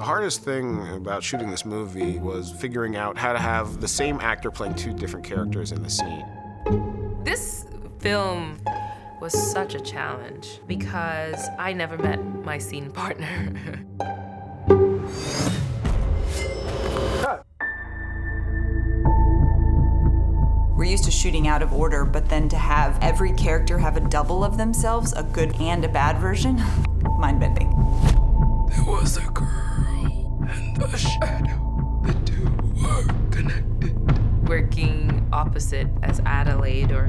hardest thing about shooting this movie was figuring out how to have the same actor playing two different characters in the scene. This film was such a challenge because I never met my scene partner. We're used to shooting out of order, but then to have every character have a double of themselves, a good and a bad version, mind-bending. There was a girl and a shadow. The two were connected. Working opposite as Adelaide or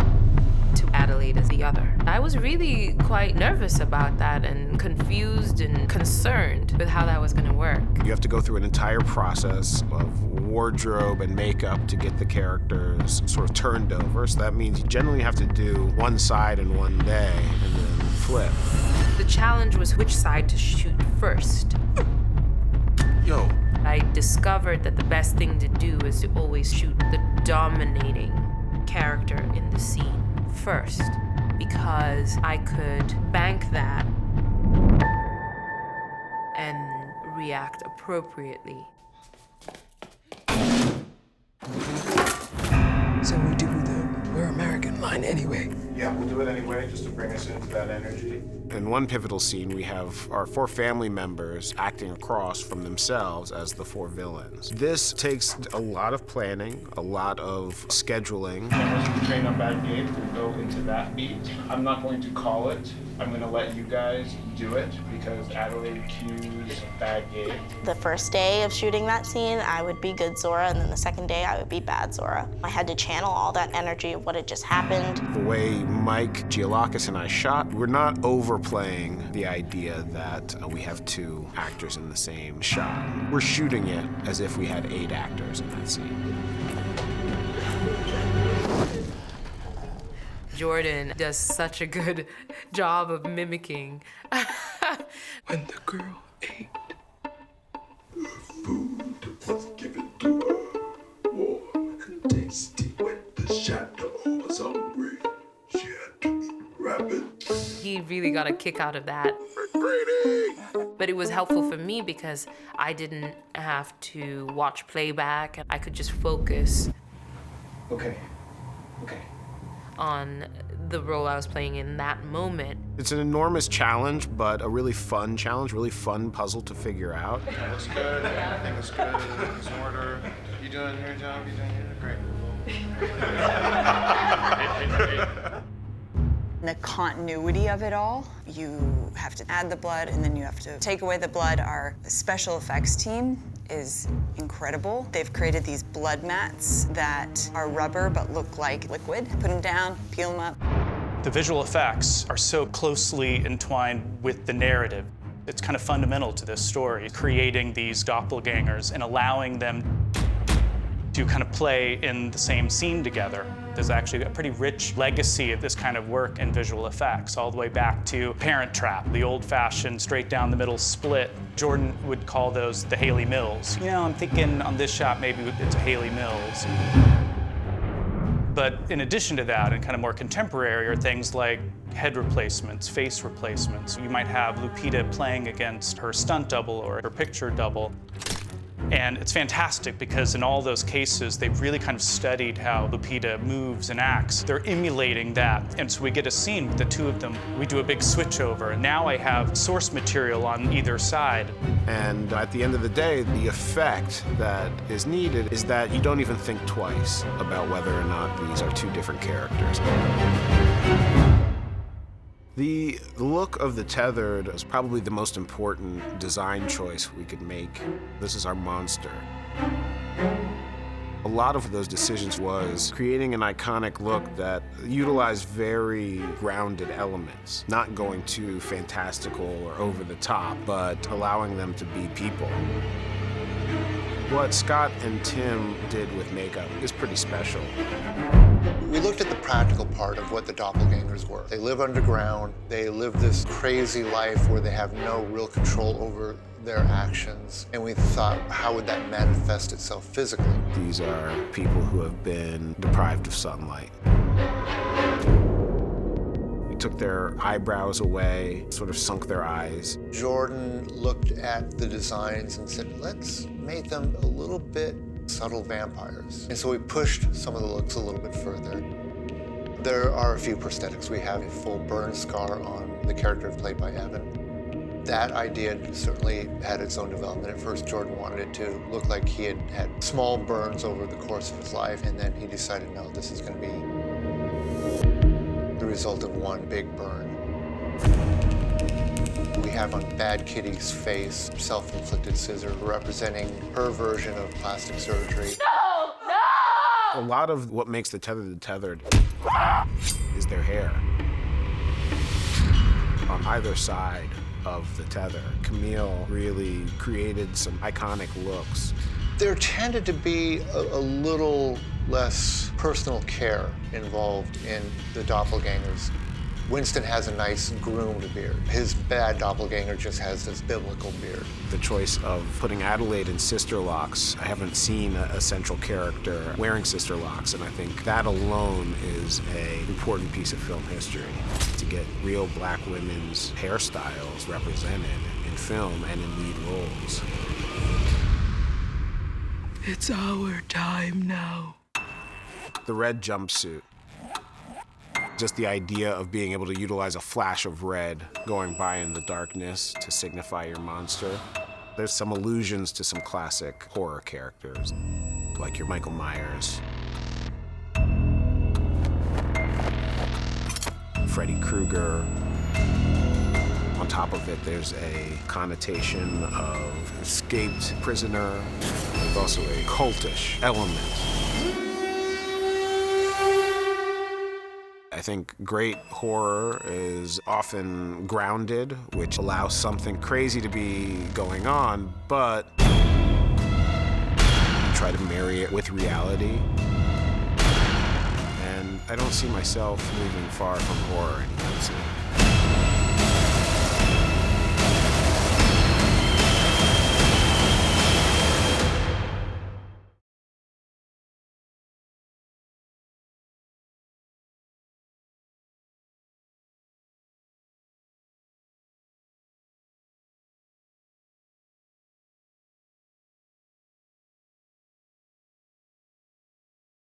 to Adelaide as the other. I was really quite nervous about that and confused and concerned with how that was going to work. You have to go through an entire process of wardrobe and makeup to get the characters sort of turned over. So that means you generally have to do one side in one day and then flip. The challenge was which side to shoot first. Yo. I discovered that the best thing to do is to always shoot the dominating character in the scene first, because I could bank that and react appropriately. So we do we're American line anyway. Yeah, we'll do it anyway, just to bring us into that energy. In one pivotal scene, we have our four family members acting across from themselves as the four villains. This takes a lot of planning, a lot of scheduling. Cameras you train on bad game will go into that beat. I'm not going to call it. I'm going to let you guys do it because Adelaide cues bad game. The first day of shooting that scene, I would be good Zora, and then the second day, I would be bad Zora. I had to channel all that energy of what had just happened. The way Mike Giolakis and I shot, we're not overplaying the idea that we have two actors in the same shot. We're shooting it as if we had 8 actors in that scene. Jordan does such a good job of mimicking. When the girl ate, the food was given to her, warm and tasty. When the shadow was hungry, she had to eat rabbits. He really got a kick out of that. But it was helpful for me because I didn't have to watch playback, and I could just focus Okay. on the role I was playing in that moment. It's an enormous challenge, but a really fun challenge, really fun puzzle to figure out. That looks good. Everything is good. Everything's in order. You doing your job? You doing great. The continuity of it all, you have to add the blood and then you have to take away the blood. Our special effects team is incredible. They've created these blood mats that are rubber but look like liquid. Put them down, peel them up. The visual effects are so closely entwined with the narrative. It's kind of fundamental to this story, creating these doppelgangers and allowing them to kind of play in the same scene together. There's actually a pretty rich legacy of this kind of work in visual effects, all the way back to Parent Trap, the old-fashioned straight down the middle split. Jordan would call those the Haley Mills. You know, I'm thinking on this shot, maybe it's a Haley Mills. But in addition to that, and kind of more contemporary, are things like head replacements, face replacements. You might have Lupita playing against her stunt double or her picture double. And it's fantastic because in all those cases, they've really kind of studied how Lupita moves and acts. They're emulating that. And so we get a scene with the two of them. We do a big switch over. And now I have source material on either side. And at the end of the day, the effect that is needed is that you don't even think twice about whether or not these are two different characters. The look of the tethered is probably the most important design choice we could make. This is our monster. A lot of those decisions was creating an iconic look that utilized very grounded elements, not going too fantastical or over the top, but allowing them to be people. What Scott and Tim did with makeup is pretty special. We looked at the practical part of what the doppelgangers were. They live underground. They live this crazy life where they have no real control over their actions. And we thought, how would that manifest itself physically? These are people who have been deprived of sunlight. We took their eyebrows away, sort of sunk their eyes. Jordan looked at the designs and said, let's make them a little bit subtle vampires. And so we pushed some of the looks a little bit further. There are a few prosthetics. We have a full burn scar on the character played by Evan. That idea certainly had its own development. At first, Jordan wanted it to look like he had had small burns over the course of his life, and then he decided, no, this is going to be the result of one big burn. We have on Bad Kitty's face self-inflicted scissor representing her version of plastic surgery. No! No! A lot of what makes the tethered is their hair. On either side of the tether, Camille really created some iconic looks. There tended to be a little less personal care involved in the doppelgangers. Winston has a nice groomed beard. His bad doppelganger just has this biblical beard. The choice of putting Adelaide in sister locks, I haven't seen a central character wearing sister locks, and I think that alone is an important piece of film history, to get real black women's hairstyles represented in film and in lead roles. It's our time now. The red jumpsuit. Just the idea of being able to utilize a flash of red going by in the darkness to signify your monster. There's some allusions to some classic horror characters, like your Michael Myers, Freddy Krueger. On top of it, there's a connotation of escaped prisoner. There's also a cultish element. I think great horror is often grounded, which allows something crazy to be going on, but you try to marry it with reality. And I don't see myself moving far from horror anytime soon.